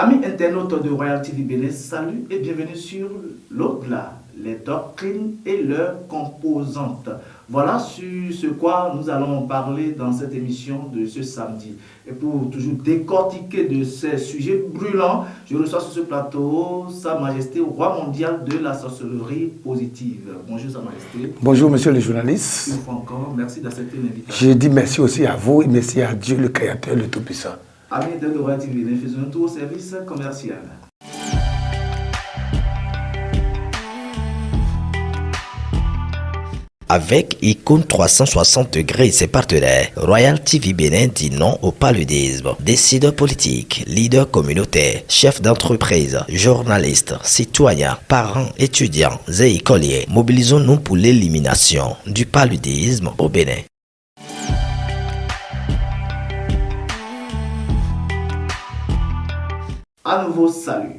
Amis internautes de Royal TV Bénin, salut et bienvenue sur l'au-delà, les doctrines et leurs composantes. Voilà sur ce quoi nous allons parler dans cette émission de ce samedi. Et pour toujours décortiquer de ces sujets brûlants, je reçois sur ce plateau Sa Majesté, roi mondial de la sorcellerie positive. Bonjour Sa Majesté. Bonjour monsieur le journaliste. Une fois encore, merci d'accepter l'invitation. Je dis merci aussi à vous et merci à Dieu le Créateur, le Tout-Puissant. Amis de Royal TV, faisons un tour au service commercial. Avec Icône 360 degrés et ses partenaires, Royal TV Bénin dit non au paludisme. Décideurs politiques, leaders communautaires, chefs d'entreprise, journalistes, citoyens, parents, étudiants et écoliers, mobilisons-nous pour l'élimination du paludisme au Bénin. À nouveau, salut.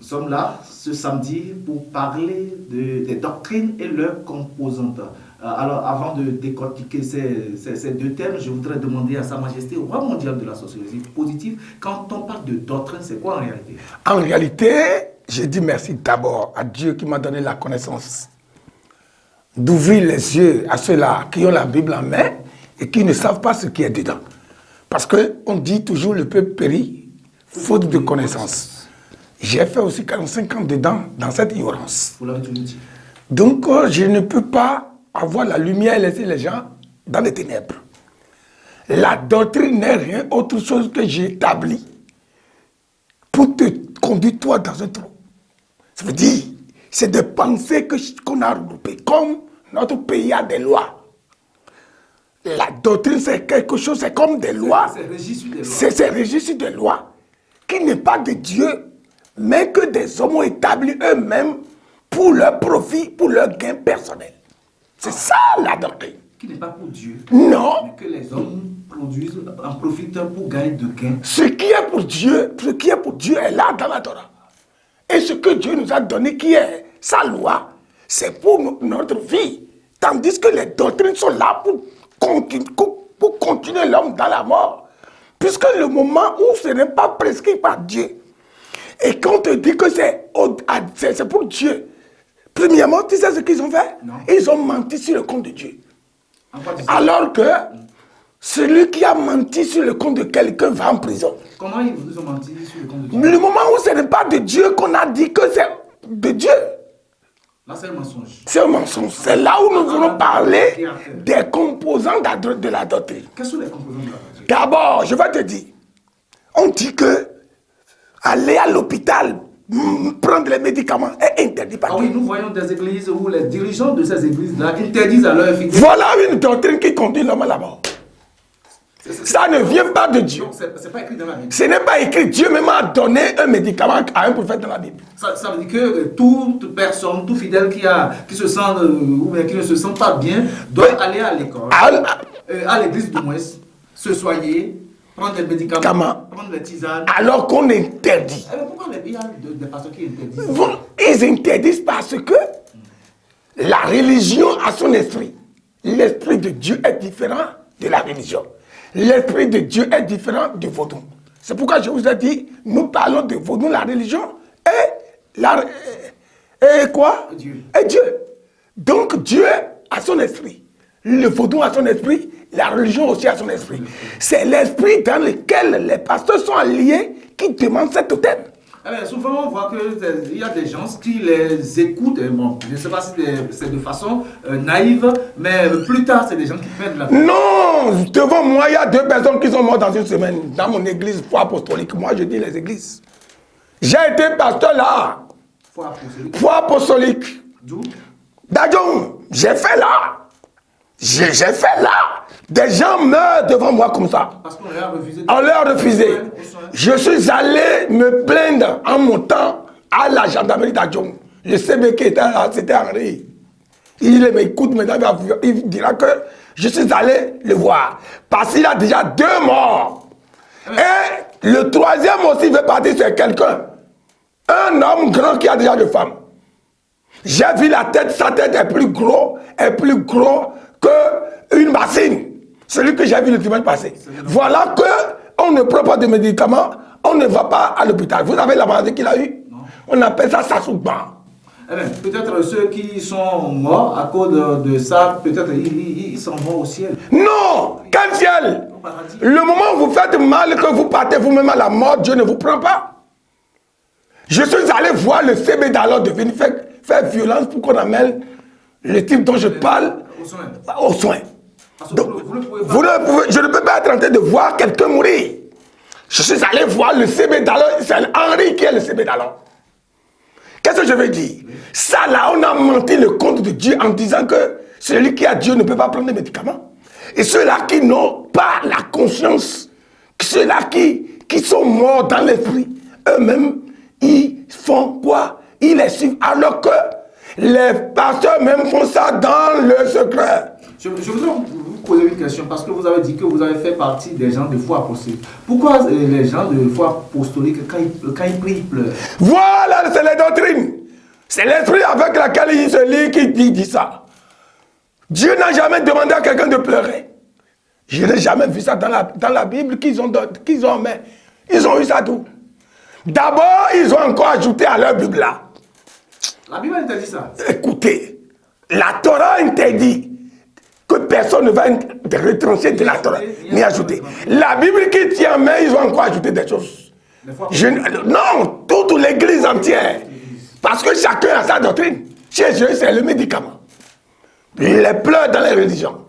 Nous sommes là ce samedi pour parler des doctrines et leurs composantes. Alors, avant de décortiquer ces deux thèmes, je voudrais demander à Sa Majesté, roi mondial de la sorcellerie positive, quand on parle de doctrine, c'est quoi en réalité? En réalité, je dis merci d'abord à Dieu qui m'a donné la connaissance d'ouvrir les yeux à ceux-là qui ont la Bible en main et qui ne savent pas ce qui est dedans. Parce qu'on dit toujours le peuple périt faute de connaissance. J'ai fait aussi 45 ans dedans, dans cette ignorance. Vous l'avez toujours dit. Donc, je ne peux pas avoir la lumière et laisser les gens dans les ténèbres. La doctrine n'est rien autre chose que j'ai établi pour te conduire toi dans un trou. Ça veut dire, c'est des pensées qu'on a regroupées. Comme notre pays a des lois. La doctrine, c'est quelque chose, c'est comme des lois. C'est régi sur des lois qui n'est pas de Dieu, mais que des hommes ont établi eux-mêmes pour leur profit, pour leur gain personnel. C'est ça la doctrine. Qui n'est pas pour Dieu. Non. Mais que les hommes produisent, en profitent pour gagner de gains. Ce qui est pour Dieu est là dans la Torah. Et ce que Dieu nous a donné, qui est sa loi, c'est pour notre vie. Tandis que les doctrines sont là pour continuer l'homme dans la mort. Puisque le moment où ce n'est pas prescrit par Dieu, et quand on te dit que c'est pour Dieu, premièrement, tu sais ce qu'ils ont fait? Non. Ils ont menti sur le compte de Dieu. Alors que celui qui a menti sur le compte de quelqu'un va en prison. Comment ils vous ont menti sur le compte de Dieu? Le moment où ce n'est pas de Dieu qu'on a dit que c'est de Dieu. Là, c'est un mensonge. C'est un mensonge. C'est là où nous voulons parler des composants de la doctrine. Quels sont les composants de la doctrine? D'abord, je vais te dire, on dit que aller à l'hôpital, prendre les médicaments est interdit par Dieu. Oui, nous voyons des églises où les dirigeants de ces églises-là interdisent à leurs fidèles. Voilà une doctrine qui conduit l'homme à la mort. Ça ne vient pas de Dieu. C'est pas écrit dans la Bible. Ce n'est pas écrit. Dieu même a donné un médicament à un prophète dans la Bible. Ça veut dire que toute personne, tout fidèle qui se sent ou bien qui ne se sent pas bien doit aller à l'école, à l'église du moins, se soigner, prendre des médicaments, prendre des tisanes. Alors qu'on interdit. Mais pourquoi il y a des pasteurs qui interdisent? Ils interdisent parce que la religion a son esprit. L'esprit de Dieu est différent de la religion. L'esprit de Dieu est différent du vaudou. C'est pourquoi je vous ai dit, nous parlons de vaudou, la religion et quoi? Dieu. Et Dieu. Donc Dieu a son esprit. Le vaudou a son esprit, la religion aussi a son esprit. C'est l'esprit dans lequel les pasteurs sont alliés qui demandent cet totem. Souvent, on voit qu'il y a des gens qui les écoutent. Bon, je ne sais pas si c'est de façon naïve, mais plus tard, c'est des gens qui perdent la vie. Non, devant moi, il y a 2 personnes qui sont mortes dans une semaine. Dans mon église, foi apostolique. Moi, je dis les églises. J'ai été pasteur là. Foi apostolique. Foi apostolique. D'où? D'Adjon, j'ai fait là. J'ai fait là. Des gens meurent devant moi comme ça. Parce qu'on leur a refusé. On leur a refusé. Je suis allé me plaindre en montant à la gendarmerie d'Adjon. Le CB qui était là, c'était Henri. Il m'écoute maintenant, il dira que je suis allé le voir. Parce qu'il a déjà 2 morts. Et le 3e aussi veut partir sur quelqu'un. Un homme grand qui a déjà 2 femmes. J'ai vu la tête, sa tête est plus gros qu'une bassine. Celui que j'ai vu le dimanche passé. Voilà qu'on ne prend pas de médicaments on ne va pas à l'hôpital. Vous avez la maladie qu'il a eue? Non. On appelle ça Sassoukban. Eh bien, peut-être ceux qui sont morts à cause de ça, peut-être ils sont morts au ciel. Non! Quel ciel? Au paradis. Le moment où vous faites mal, que vous partez vous-même à la mort, Dieu ne vous prend pas. Je suis allé voir le CB d'alors de venir faire violence pour qu'on amène le type dont je parle aux soins. Donc, je ne peux pas être en train de voir quelqu'un mourir. Je suis allé voir le CB d'alors, c'est Henri qui est le CB d'alors. Qu'est-ce que je veux dire? Ça là, on a menti le compte de Dieu en disant que celui qui a Dieu ne peut pas prendre des médicaments. Et ceux-là qui n'ont pas la conscience, ceux-là qui sont morts dans l'esprit, eux-mêmes, ils font quoi? Ils les suivent alors que les pasteurs même font ça dans le secret. Je voudrais vous poser une question parce que vous avez dit que vous avez fait partie des gens de foi apostolique. Pourquoi les gens de foi apostolique, quand ils prient, ils pleurent? Voilà, c'est les doctrines. C'est l'esprit avec lequel il se lit qui dit ça. Dieu n'a jamais demandé à quelqu'un de pleurer. Je n'ai jamais vu ça dans la Bible qu'ils ont, mais ils ont eu ça d'où? D'abord, ils ont encore ajouté à leur Bible là. La Bible interdit ça. Écoutez, la Torah interdit que personne ne va retrancher de la Torah, ni ajouter. La Bible qui tient en main, ils ont encore ajouté des choses. Non, toute l'église entière. Parce que chacun a sa doctrine. Chez eux, c'est le médicament. Les pleurs dans les religions.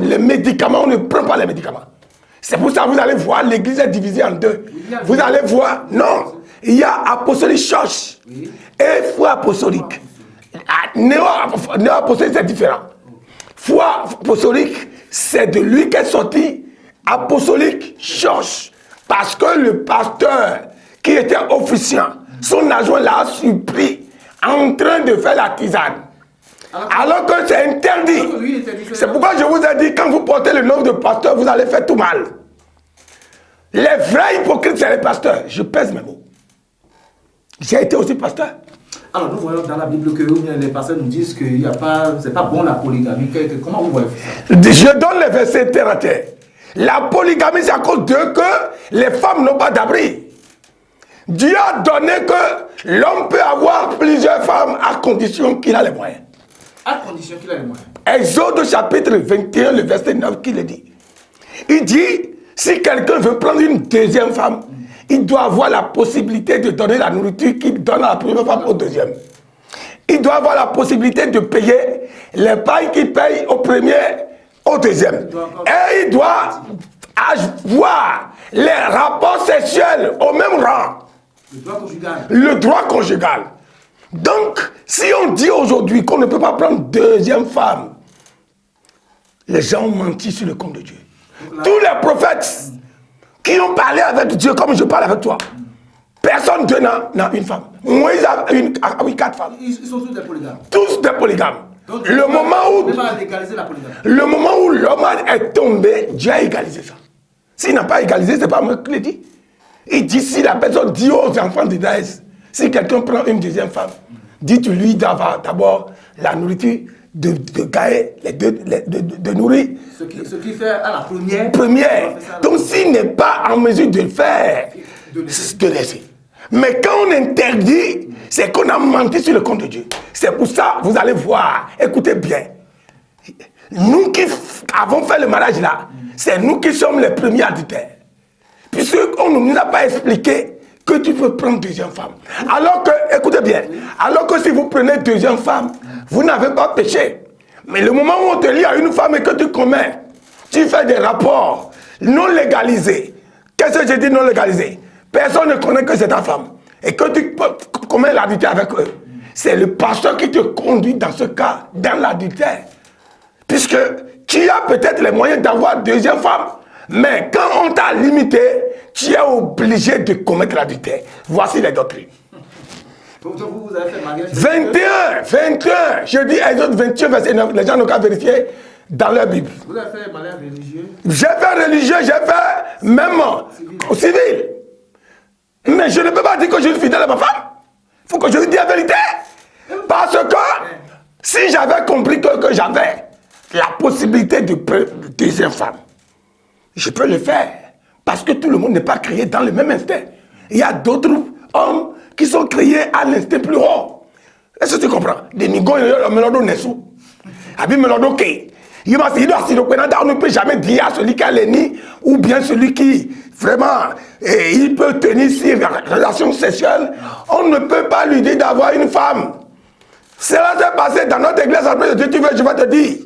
Les médicaments, on ne prend pas les médicaments. C'est pour ça que vous allez voir, l'église est divisée en deux. Vous allez voir, non, il y a apostolique church et foi apostolique. Néo-apostolique, c'est différent. Foi apostolique, c'est de lui qu'est sorti apostolique church. Parce que le pasteur qui était officiant, son adjoint l'a surpris en train de faire la tisane. Alors que c'est interdit. C'est pourquoi je vous ai dit, quand vous portez le nom de pasteur, vous allez faire tout mal. Les vrais hypocrites, c'est les pasteurs. Je pèse mes mots. J'ai été aussi pasteur. Alors nous voyons dans la Bible que les pasteurs nous disent que c'est pas bon la polygamie. Comment vous voyez ça? Je donne les versets terre à terre. La polygamie, c'est à cause d'eux que les femmes n'ont pas d'abri. Dieu a donné que l'homme peut avoir plusieurs femmes à condition qu'il a les moyens. À condition qu'il a les moyens. Exode chapitre 21, le verset 9, qui le dit. Il dit, si quelqu'un veut prendre une deuxième femme, il doit avoir la possibilité de donner la nourriture qu'il donne à la première femme au deuxième. Il doit avoir la possibilité de payer les pailles qu'il paye au premier, au deuxième. Et il doit avoir les rapports sexuels au même rang. Le droit conjugal. Le droit conjugal. Donc, si on dit aujourd'hui qu'on ne peut pas prendre deuxième femme, les gens ont menti sur le compte de Dieu. Tous les prophètes qui ont parlé avec Dieu comme je parle avec toi, personne d'eux n'a une femme. Moïse a eu 4 femmes. Ils sont tous des polygames. Tous des polygames. Donc, le moment où l'homme est tombé, Dieu a égalisé ça. S'il n'a pas égalisé, c'est pas moi qui le dis. Il dit, si la personne dit aux enfants d'Israël, si quelqu'un prend une deuxième femme, dites-lui d'avoir d'abord la nourriture, de gagner, de nourrir. Ce qui fait à la première. Donc s'il n'est pas en mesure de le faire, de laisser. Mais quand on interdit, c'est qu'on a menti sur le compte de Dieu. C'est pour ça, vous allez voir, écoutez bien. Nous qui avons fait le mariage là, c'est nous qui sommes les premiers adultères. Puisqu'on ne nous a pas expliqué que tu peux prendre deuxième femme. Alors que, écoutez bien, alors que si vous prenez deuxième femme, vous n'avez pas péché. Mais le moment où on te lie à une femme et que tu commets, tu fais des rapports non légalisés. Qu'est-ce que je dis non légalisés? Personne ne connaît que c'est ta femme. Et que tu commets l'adultère avec eux. C'est le pasteur qui te conduit dans ce cas, dans l'adultère. Puisque tu as peut-être les moyens d'avoir deuxième femme. Mais quand on t'a limité, tu es obligé de commettre l'adultère. Voici les doctrines. Vous avez fait mariage 21, je dis Exode 21, verset 9, les gens n'ont qu'à vérifier dans leur Bible. Vous avez fait mariage religieux? J'ai fait religieux, j'ai fait même au civil. Mais je ne peux pas dire que je suis fidèle à ma femme. Il faut que je lui dise la vérité. Parce que si j'avais compris que j'avais la possibilité de prendre une deuxième femme, je peux le faire. Parce que tout le monde n'est pas créé dans le même instinct. Il y a d'autres hommes qui sont créés à l'instinct plus haut. Est-ce que tu comprends? Des migons, Melodo Nessou. Abi Melodo Kei. On ne peut jamais dire à celui qui a l'ennemi ou bien celui qui vraiment il peut tenir ses relations sexuelles. On ne peut pas lui dire d'avoir une femme. Cela s'est passé dans notre église. Après, tu veux, je vais te dire.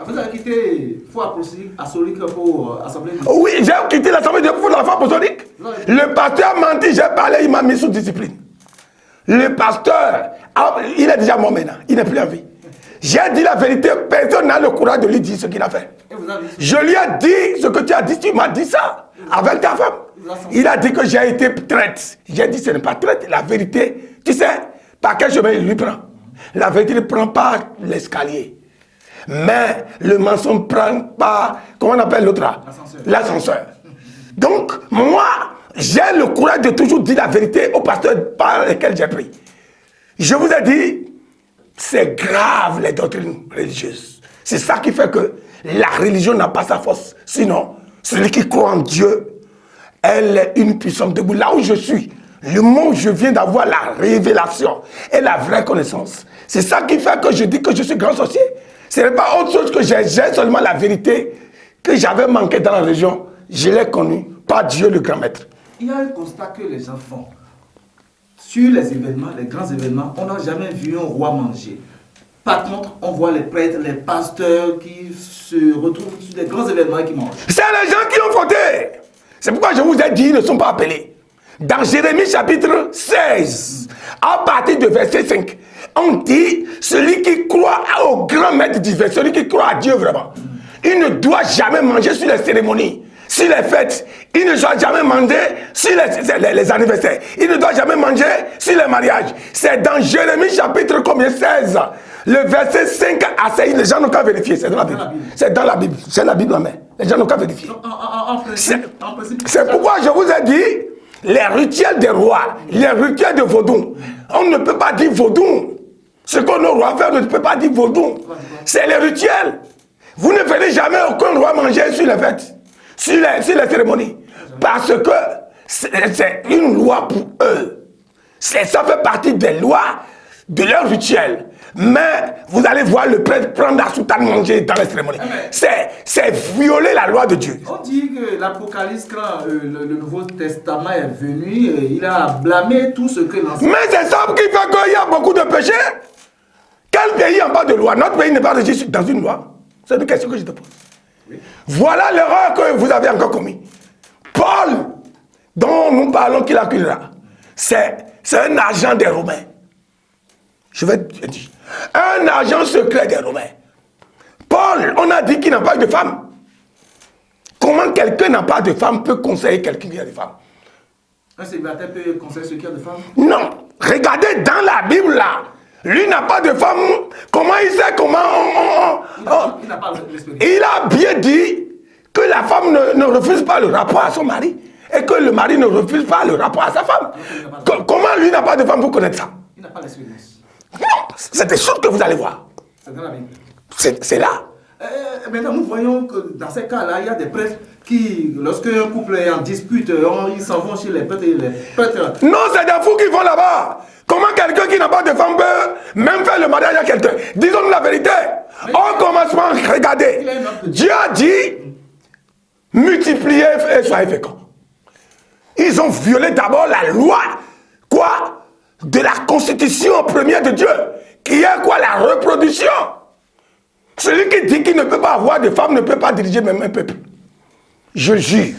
Vous avez quitté Foi Apostolique pour Assemblée de Dieu? Oui, j'ai quitté l'Assemblée de Dieu pour la Foi Apostolique. Le pasteur a menti, j'ai parlé, il m'a mis sous discipline. Le pasteur, il est déjà mort maintenant, il n'est plus en vie. J'ai dit la vérité, personne n'a le courage de lui dire ce qu'il a fait. Je lui ai dit ce que tu as dit, tu m'as dit ça avec ta femme. Il a dit que j'ai été traite. J'ai dit ce n'est pas traite, la vérité, tu sais, par quel chemin il lui prend? La vérité ne prend pas l'escalier. Mais le mensonge prend pas, comment on appelle l'autre là? L'ascenseur. Donc, moi, j'ai le courage de toujours dire la vérité au pasteur par lequel j'ai pris. Je vous ai dit, c'est grave les doctrines religieuses. C'est ça qui fait que la religion n'a pas sa force. Sinon, celui qui croit en Dieu, elle est une puissance debout. Là où je suis, le moment où je viens d'avoir la révélation et la vraie connaissance, c'est ça qui fait que je dis que je suis grand sorcier. Ce n'est pas autre chose que j'ai seulement la vérité que j'avais manqué dans la région. Je l'ai connue par Dieu le grand maître. Il y a un constat que les gens font. Sur les événements, les grands événements, on n'a jamais vu un roi manger. Par contre, on voit les prêtres, les pasteurs qui se retrouvent sur des grands événements et qui mangent. C'est les gens qui ont fauté. C'est pourquoi je vous ai dit, ils ne sont pas appelés. Dans Jérémie chapitre 16, à partir de verset 5, on dit, celui qui croit au grand maître divin, celui qui croit à Dieu vraiment, il ne doit jamais manger sur les cérémonies, sur les fêtes. Il ne doit jamais manger sur les anniversaires. Il ne doit jamais manger sur les mariages. C'est dans Jérémie chapitre combien 16, le verset 5 à 6. Les gens n'ont qu'à vérifier. C'est dans la Bible. C'est dans la Bible. C'est la Bible en main. Les gens n'ont qu'à vérifier. C'est pourquoi je vous ai dit, les rituels des rois, les rituels de Vaudou, on ne peut pas dire Vaudou. Ce que nos rois font, on ne peut pas dire Vaudou. C'est les rituels. Vous ne verrez jamais aucun roi manger sur les fêtes, sur les cérémonies. Parce que c'est une loi pour eux. Ça fait partie des lois de leur rituel. Mais vous allez voir le prêtre prendre la soutane manger dans les cérémonies. C'est violer la loi de Dieu. On dit que l'Apocalypse, quand le Nouveau Testament est venu, il a blâmé tout ce que l'Ancien. Mais c'est ça qui fait qu'il y a beaucoup de péchés. Quel pays n'a pas de loi? Notre pays n'est pas régi dans une loi. C'est une question que je te pose. Oui. Voilà l'erreur que vous avez encore commise. Paul, dont nous parlons qu'il accusera, c'est un agent des Romains. Je vais te dire. Un agent secret des Romains. Paul, on a dit qu'il n'a pas de femme. Comment quelqu'un n'a pas de femme peut conseiller quelqu'un qui a des femmes? Un célibataire peut conseiller ceux qui ont des femmes? Non. Regardez dans la Bible là. Lui n'a pas de femme. Comment il sait comment il n'a pas l'expérience. Il a bien dit que la femme ne refuse pas le rapport à son mari et que le mari ne refuse pas le rapport à sa femme. Comment lui n'a pas de femme, vous connaissez ça? Il n'a pas l'expérience. Non, c'est des choses que vous allez voir. C'est dans la Bible. C'est là. Maintenant, nous voyons que dans ces cas-là, il y a des prêtres qui, lorsqu'un couple est en dispute, ils s'en vont chez les prêtres et les prêtres. Non, c'est des fous qui vont là-bas. Comment quelqu'un qui n'a pas de femme peut même faire le mariage à quelqu'un? Disons-nous la vérité. Au commencement, regardez. Dieu a dit, multipliez et soyez féconds. Ils ont violé d'abord la loi, quoi? De la constitution première de Dieu, qui est quoi? La reproduction. Celui qui dit qu'il ne peut pas avoir de femme ne peut pas diriger même un peuple. Je jure.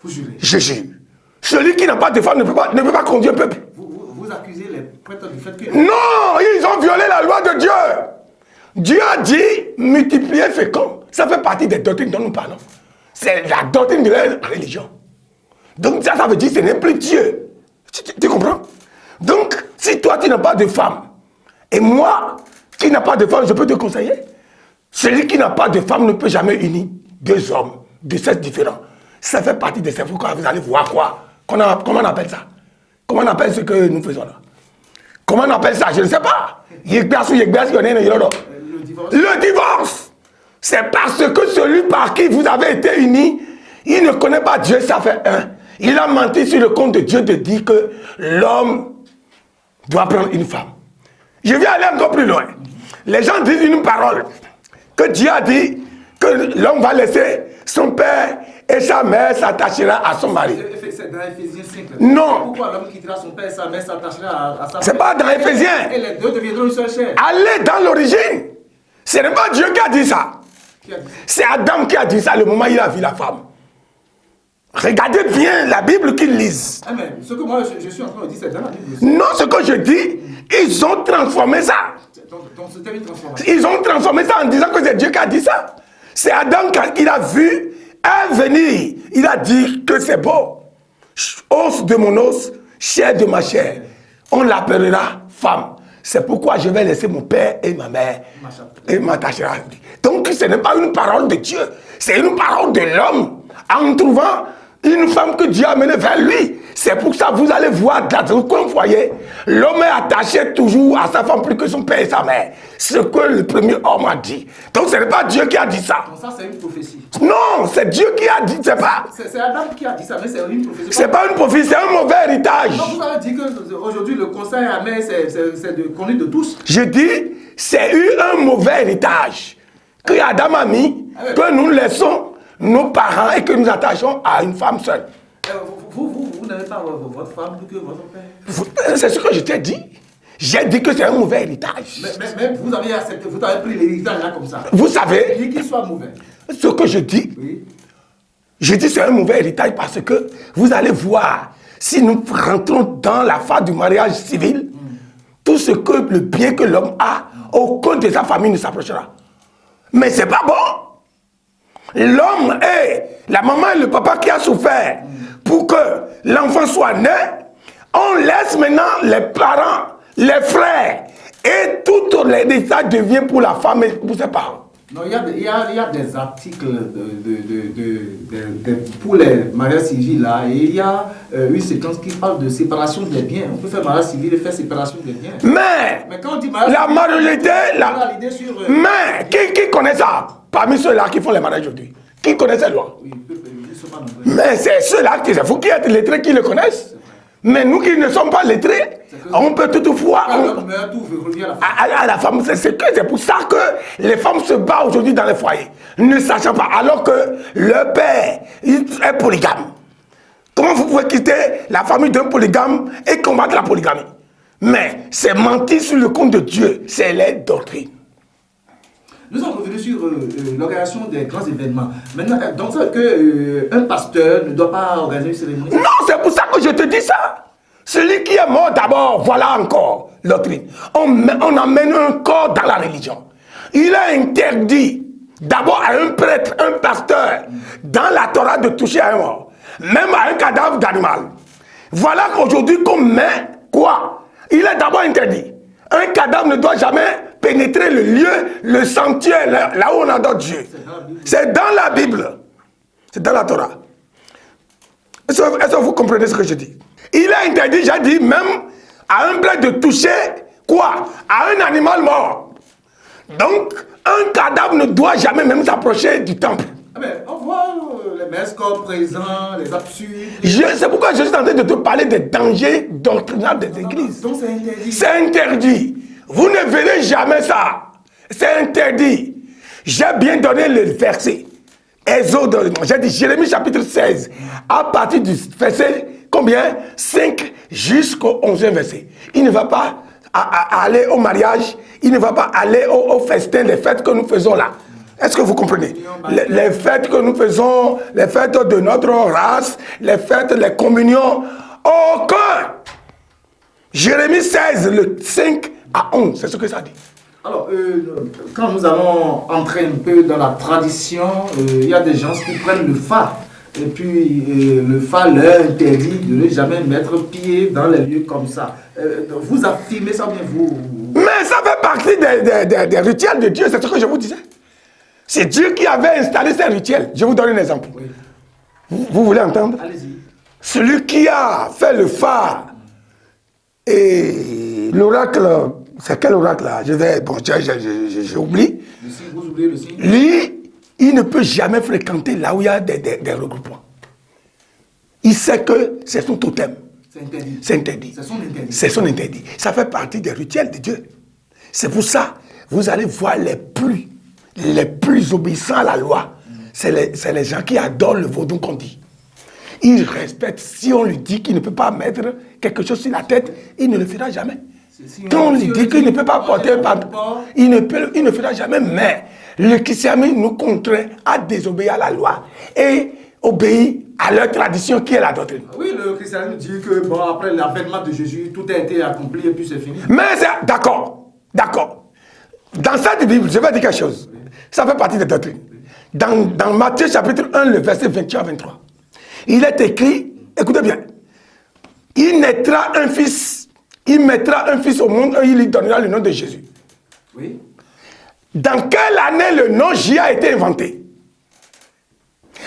Vous jurez? Je jure. Celui qui n'a pas de femme ne peut pas conduire un peuple. Vous accusez les prêtres du fait que... Non, ils ont violé la loi de Dieu. Dieu a dit, multiplier fécond. Ça fait partie des doctrines dont nous parlons. C'est la doctrine de la religion. Donc ça veut dire que ce n'est plus Dieu. Tu comprends? Donc, si toi tu n'as pas de femme, et moi, qui n'a pas de femme, je peux te conseiller. Celui qui n'a pas de femme ne peut jamais unir deux hommes de sexe différents. Ça fait partie de ces fous. Vous allez voir quoi? Comment on appelle ça? Comment on appelle ce que nous faisons là? Comment on appelle ça? Je ne sais pas. Le divorce. C'est parce que celui par qui vous avez été unis, Il ne connaît pas Dieu, ça fait un. Il a menti sur le compte de Dieu de dire que l'homme doit prendre une femme. Je vais aller encore plus loin. Les gens disent une parole que Dieu a dit que l'homme va laisser son père et sa mère s'attachera à son mari. C'est dans Éphésiens 5. Non. Pourquoi l'homme quittera son père et sa mère s'attachera à sa C'est pas dans Éphésiens. Et les deux deviendront une seule chair. Allez dans l'origine. Ce n'est pas Dieu qui a dit ça. C'est Adam qui a dit ça le moment où il a vu la femme. Regardez bien la Bible qu'ils lisent. Ah, mais ce que moi je suis en train de dire, c'est dans la Bible aussi. Non, ce que je dis, ils ont transformé ça. Donc c'était une transformation. Ils ont transformé ça en disant que c'est Dieu qui a dit ça. C'est Adam qui a vu un venir. Il a dit que c'est beau. Os de mon os, chair de ma chair. On l'appellera femme. C'est pourquoi je vais laisser mon père et ma mère et m'attacher à lui. Donc ce n'est pas une parole de Dieu. C'est une parole de l'homme. En trouvant une femme que Dieu a menée vers lui. C'est pour ça que vous allez voir dans un foyer, l'homme est attaché toujours à sa femme plus que son père et sa mère. Ce que le premier homme a dit. Donc ce n'est pas Dieu qui a dit ça. Donc ça c'est une prophétie. Non, c'est Dieu qui a dit, c'est pas. C'est Adam qui a dit ça, mais c'est une prophétie. C'est pas une prophétie, c'est un mauvais héritage. Donc vous avez dit qu'aujourd'hui le conseil amer c'est de connu de tous. Je dis, c'est eu un mauvais héritage que Adam a mis, que nous laissons nos parents et que nous attachons à une femme seule. Vous n'avez pas votre femme plus que votre père. C'est ce que je t'ai dit. J'ai dit que c'est un mauvais héritage. Mais vous avez accepté, vous avez pris l'héritage là comme ça. Vous savez, Qu'il soit mauvais. ce que je dis, Oui. je dis c'est un mauvais héritage parce que vous allez voir, si nous rentrons dans la phase du mariage civil, tout ce que le bien que l'homme a, aucun de sa famille ne s'approchera. Mais c'est pas bon. L'homme et la maman et le papa qui a souffert pour que l'enfant soit né, on laisse maintenant les parents, les frères et tout l'héritage devient pour la femme et pour ses parents. Non, il y a des articles pour les mariages civils là, et il y a une séquence qui parle de séparation des biens. On peut faire mariage civil et faire séparation des biens. Mais quand on dit mariage la civil, majorité, on a l'idée sur, mais qui connaît ça parmi ceux-là qui font les mariages aujourd'hui? Qui connaît ces lois? Oui, ils sont pas nombreux. Mais c'est ceux-là qui, c'est vous qui êtes lettrés qui le connaissent. Mais nous qui ne sommes pas lettrés, on peut toutefois... Quand l'homme meurt, tout revient à la femme. À la femme, c'est pour ça que les femmes se battent aujourd'hui dans les foyers, ne sachant pas, alors que le père est polygame. Comment vous pouvez quitter la famille d'un polygame et combattre la polygamie? Mais c'est mentir sur le compte de Dieu, c'est les doctrines. Nous sommes revenus sur l'organisation des grands événements. Maintenant, donc ça veut qu'un pasteur ne doit pas organiser une cérémonie? Non, c'est pour ça que je te dis ça. Celui qui est mort d'abord, voilà encore doctrine. On amène un corps dans la religion. Il est interdit d'abord à un prêtre, un pasteur, dans la Torah de toucher à un mort, même à un cadavre d'animal. Voilà qu'aujourd'hui qu'on met quoi? Il est d'abord interdit. Un cadavre ne doit jamais pénétrer le lieu, le sanctuaire, là où on adore Dieu. C'est dans la Bible. C'est dans la Torah. Est-ce que vous comprenez ce que je dis? Il est interdit, j'ai dit, même à un prêtre de toucher quoi? À un animal mort. Donc, un cadavre ne doit jamais même s'approcher du temple. Ah mais on voit les messes présents, les absurdes. C'est pourquoi je suis en train de te parler des dangers doctrinaux des églises. Donc c'est interdit. C'est interdit. Vous ne verrez jamais ça. C'est interdit. J'ai bien donné le verset. Exode, j'ai dit Jérémie chapitre 16, à partir du verset combien? 5 jusqu'au 11e verset. Il ne va pas aller au mariage, il ne va pas aller au festin, les fêtes que nous faisons là. Est-ce que vous comprenez? Les fêtes que nous faisons, les fêtes de notre race, les fêtes, les communions, aucun. Jérémie 16, le 5 à 11, c'est ce que ça dit. Alors, quand nous allons entrer un peu dans la tradition, il y a des gens qui prennent le fa. Et puis, le fa leur interdit de ne jamais mettre pied dans les lieux comme ça. Vous affirmez ça bien, vous? Mais ça fait partie des rituels de Dieu, c'est ce que je vous disais. C'est Dieu qui avait installé ces rituels. Je vous donne un exemple. Oui. Vous voulez entendre? Allez-y. Celui qui a fait le phare et l'oracle, c'est quel oracle là? J'ai oublié. Le signe, vous oubliez le signe? Lui, il ne peut jamais fréquenter là où il y a des regroupements. Il sait que c'est son totem. C'est interdit. C'est interdit. C'est son interdit. C'est son interdit. Ça fait partie des rituels de Dieu. C'est pour ça, vous allez voir les plus obéissants à la loi. C'est les gens qui adorent le vaudou qu'on dit. Ils respectent. Si on lui dit qu'il ne peut pas mettre quelque chose sur la tête, il ne le fera jamais. Quand on lui dit qu'il ne peut pas porter un pantalon, il ne fera jamais. Mais le christianisme nous contraint à désobéir à la loi et obéir à leur tradition qui est la doctrine. Oui, le christianisme dit que bon, après l'avènement de Jésus, tout a été accompli et puis c'est fini. Mais c'est d'accord. Dans cette Bible, je vais dire quelque chose. Ça fait partie des doctrines. Dans Matthieu chapitre 1, le verset 21 à 23, il est écrit, écoutez bien, il mettra un fils au monde et il lui donnera le nom de Jésus. Oui. Dans quelle année le nom J a été inventé?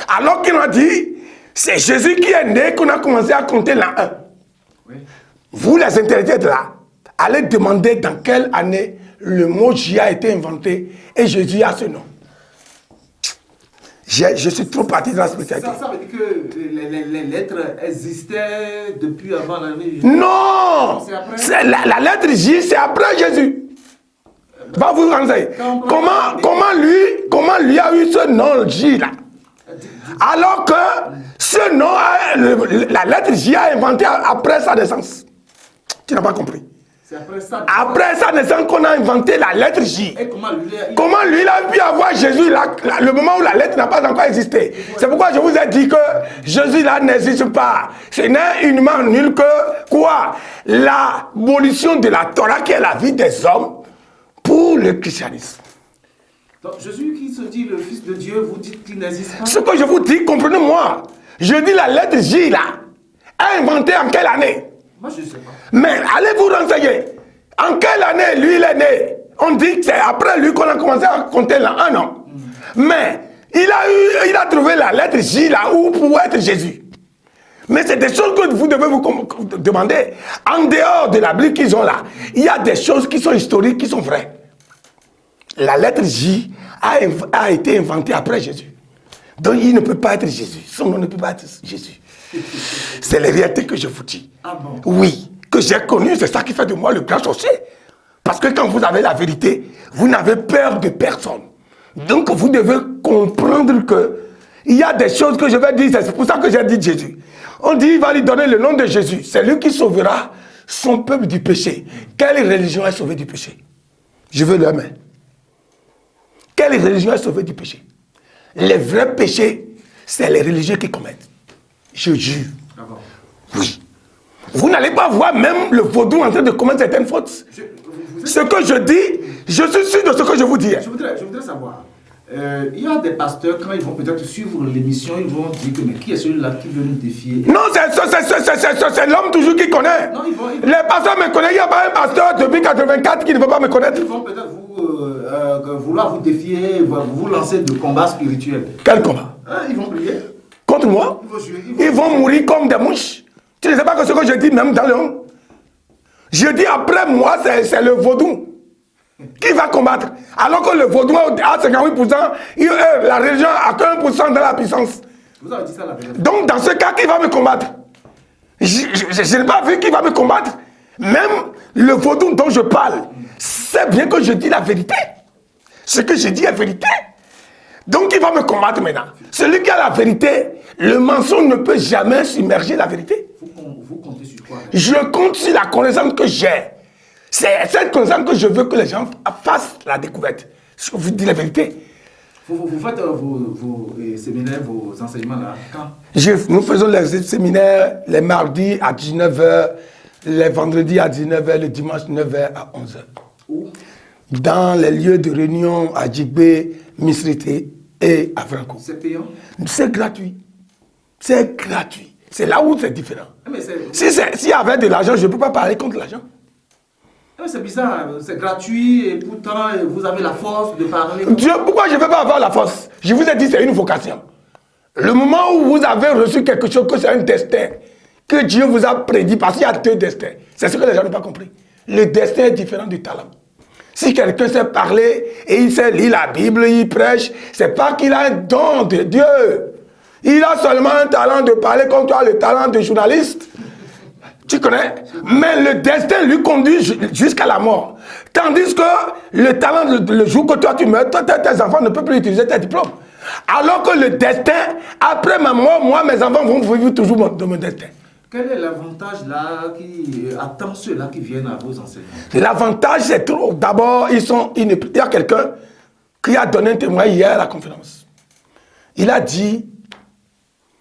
Alors qu'il a dit, c'est Jésus qui est né qu'on a commencé à compter l'an 1. Oui. Vous les intéressés de là, allez demander dans quelle année le mot J a été inventé et Jésus a ce nom. Je suis trop parti dans la spiritualité. Ça veut dire que les lettres existaient depuis avant l'année. Non, la lettre J, c'est après Jésus. Va vous renseigner. Comment lui a eu ce nom J là? Alors que ce nom, la lettre J a inventé après sa naissance. Tu n'as pas compris. C'est après sa naissance qu'on a inventé la lettre J. Et comment lui il a pu avoir Jésus le moment où la lettre n'a pas encore existé. C'est pourquoi je vous ai dit que Jésus là n'existe pas. Ce n'est uniquement nul que quoi? L'abolition de la Torah qui est la vie des hommes pour le christianisme. Donc Jésus qui se dit le Fils de Dieu, vous dites qu'il n'existe pas? Ce que je vous dis, comprenez-moi. Je dis la lettre J là, inventée en quelle année? Moi je ne sais pas. Mais allez vous renseigner. En quelle année lui il est né? On dit que c'est après lui qu'on a commencé à compter l'an 1 an. Mais il a trouvé la lettre J là où pour être Jésus. Mais c'est des choses que vous devez vous demander. En dehors de la Bible qu'ils ont là, il y a des choses qui sont historiques, qui sont vraies. La lettre J a été inventée après Jésus. Donc il ne peut pas être Jésus. Son nom ne peut pas être Jésus. C'est la réalité que je vous dis. Ah bon? Oui, que j'ai connu, c'est ça qui fait de moi le grand sorcier. Parce que quand vous avez la vérité, vous n'avez peur de personne. Donc vous devez comprendre que il y a des choses que je vais dire, c'est pour ça que j'ai dit Jésus. On dit il va lui donner le nom de Jésus. C'est lui qui sauvera son peuple du péché. Quelle religion est sauvée du péché? Je veux le main. Quelle religion est sauvée du péché? Les vrais péchés, c'est les religieux qui commettent. Je jure. Oui. Vous n'allez pas voir même le vaudou en train de commettre certaines fautes. Ce que je dis, je suis sûr de ce que je vous dis. Je voudrais savoir. Il y a des pasteurs, quand ils vont peut-être suivre l'émission, ils vont dire que mais qui est celui-là qui veut nous défier? Non, c'est l'homme toujours qui connaît. Non, les pasteurs me connaissent. Il n'y a pas un pasteur depuis 84 qui ne veut pas me connaître. Ils vont peut-être vouloir vous défier, vous lancer de combats spirituels. Quel combat? Ils vont prier. Contre moi? Ils vont mourir comme des mouches. Tu ne sais pas que ce que je dis même dans le monde. Je dis après moi, c'est le vaudou qui va combattre. Alors que le vaudou a 58%, la religion a que 1% de la puissance. Vous avez dit ça la vérité. Donc dans ce cas, qui va me combattre? Je n'ai pas vu qui va me combattre. Même le vaudou dont je parle, c'est bien que je dis la vérité. Ce que je dis est vérité. Donc il va me combattre maintenant. Celui qui a la vérité, le mensonge ne peut jamais submerger la vérité. Vous comptez sur quoi? Je compte sur la connaissance que j'ai. C'est cette connaissance que je veux que les gens fassent la découverte. Je vous dis la vérité. Vous faites vos séminaires, vos enseignements là, quand? Nous faisons les séminaires les mardis à 19h, les vendredis à 19h, le dimanche 9h à 11h. Où? Dans les lieux de réunion à Djibé, Misrité et à Franco. C'est payant? C'est gratuit. C'est gratuit. C'est là où c'est différent. Mais s'il y avait de l'argent, je ne peux pas parler contre l'argent. C'est bizarre, c'est gratuit et pourtant vous avez la force de parler. Dieu, pourquoi je ne vais pas avoir la force? Je vous ai dit c'est une vocation. Le moment où vous avez reçu quelque chose, que c'est un destin, que Dieu vous a prédit, parce qu'il y a deux destins. C'est ce que les gens n'ont pas compris. Le destin est différent du talent. Si quelqu'un sait parler et il sait lire la Bible, il prêche, c'est pas qu'il a un don de Dieu. Il a seulement un talent de parler comme tu as le talent de journaliste. Tu connais? Mais le destin lui conduit jusqu'à la mort. Tandis que le talent, le jour que toi tu meurs, tes enfants ne peuvent plus utiliser tes diplômes. Alors que le destin, après ma mort, moi, mes enfants vont vivre toujours de mon destin. Quel est l'avantage là qui attend ceux-là qui viennent à vos enseignements? L'avantage, c'est trop. D'abord, il y a quelqu'un qui a donné un témoignage hier à la conférence. Il a dit,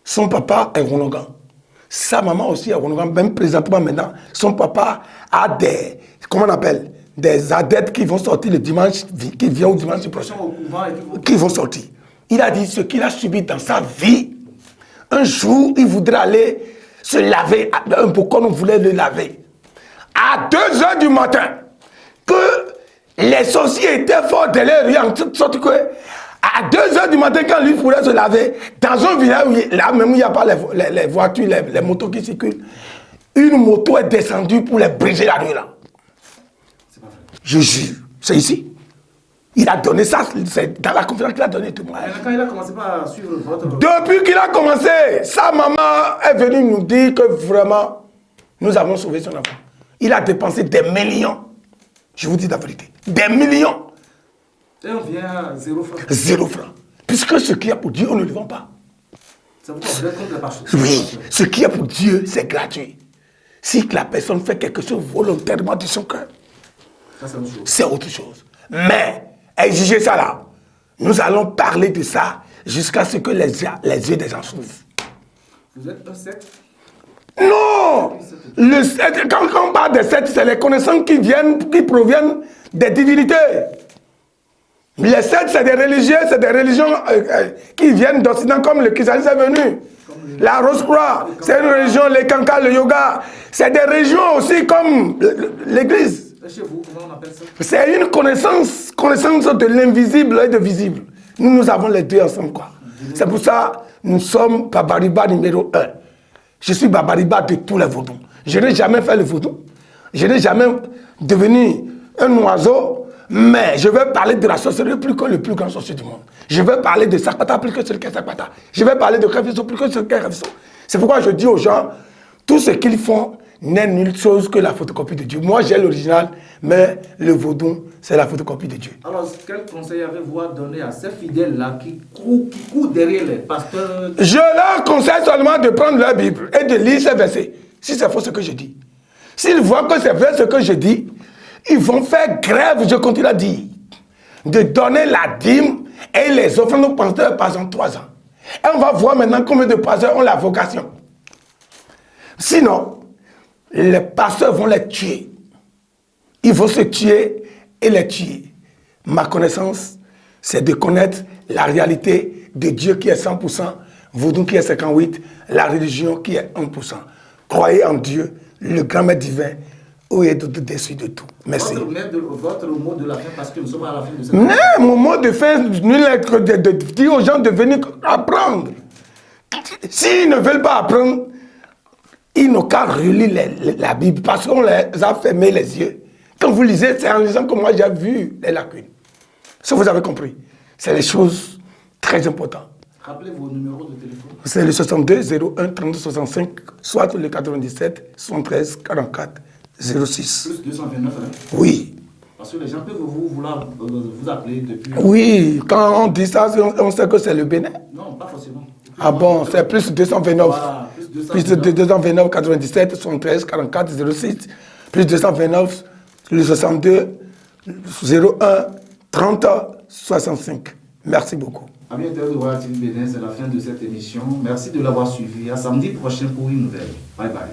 son papa est Ronogan. Sa maman aussi est Ronogan. Même présentement maintenant, son papa a des, comment on appelle, des adeptes qui vont sortir le dimanche, qui viennent au dimanche prochain. Qui vont sortir. Il a dit ce qu'il a subi dans sa vie. Un jour, il voudrait aller se laver un peu comme on voulait le laver. À 2 h du matin, que les sorciers étaient forts derrière lui, en toute sorte que à 2 h du matin, quand lui voulait se laver, dans un village où là même il n'y a pas les voitures, les motos qui circulent, une moto est descendue pour les briser la rue là. Je jure, c'est ici. Il a donné ça, c'est dans la conférence qu'il a donné tout le monde. Quand il a commencé à suivre votre... Depuis qu'il a commencé, sa maman est venue nous dire que vraiment, nous avons sauvé son enfant. Il a dépensé des millions. Je vous dis la vérité. Des millions. Et on vient à 0 francs. 0 francs. Puisque ce qu'il y a pour Dieu, on ne le vend pas. Ça vous considère contre la marche. Oui, ce qu'il y a pour Dieu, c'est gratuit. Si la personne fait quelque chose volontairement de son cœur, c'est autre chose. Mais, exiger ça là, nous allons parler de ça jusqu'à ce que les yeux des gens s'ouvrent. Vous êtes un secte? Non! Quand on parle de secte, c'est les connaissances qui proviennent des divinités. Les sectes, c'est des religions qui viennent d'Occident, comme le christianisme est venu. La Rose-Croix, c'est une religion, les Kankas, le yoga. C'est des religions aussi comme l'église. Chez vous, comment on appelle ça? C'est une connaissance de l'invisible et de visible. Nous avons les deux ensemble, quoi. C'est pour ça nous sommes Babariba numéro 1. Je suis Babariba de tous les vaudous. Je n'ai jamais fait le vaudou. Je n'ai jamais devenu un oiseau, mais je vais parler de la sorcellerie plus que le plus grand sorcier du monde. Je vais parler de Sakpata plus que celui qui est Sakpata. Je vais parler de Khefiso plus que celui qui est Khefiso. C'est pourquoi je dis aux gens, tout ce qu'ils font n'est nulle chose que la photocopie de Dieu. Moi, j'ai l'original, mais le vaudou, c'est la photocopie de Dieu. Alors, quel conseil avez-vous à donner à ces fidèles-là qui courent derrière les pasteurs? Je leur conseille seulement de prendre leur Bible et de lire ces versets, si c'est faux ce que je dis. S'ils voient que c'est vrai ce que je dis, ils vont faire grève, je continue à dire, de donner la dîme et les offrandes aux pasteurs pendant 3 ans. Et on va voir maintenant combien de pasteurs ont la vocation. Sinon, les pasteurs vont les tuer. Ils vont se tuer et les tuer. Ma connaissance, c'est de connaître la réalité de Dieu qui est 100%, vaudou qui est 58%, la religion qui est 1%. Croyez en Dieu, le grand maître divin, où il est au-dessus de tout. Merci. Votre mot de la fin, parce que nous sommes à la fin de cette... Non, mon mot de fin, de dire aux gens de venir apprendre. S'ils ne veulent pas apprendre, ils n'ont qu'à relire la Bible parce qu'on les a fermé les yeux. Quand vous lisez, c'est en lisant que moi j'ai vu les lacunes. Ça, vous avez compris. C'est des choses très importantes. Rappelez vos numéros de téléphone. C'est le 62 01 32 65, soit le 97 73 44 06. Plus 229, hein? Oui. Parce que les gens peuvent vouloir vous appeler depuis... Oui, quand on dit ça, on sait que c'est le Bénin. Non, pas forcément. Ah bon, c'est plus 229. Voilà, plus 229 97 73 44 06. Plus 229 le 62 01 30 65. Merci beaucoup. Amis internautes de Royal TV Bénin, c'est la fin de cette émission. Merci de l'avoir suivi. À samedi prochain pour une nouvelle. Bye bye.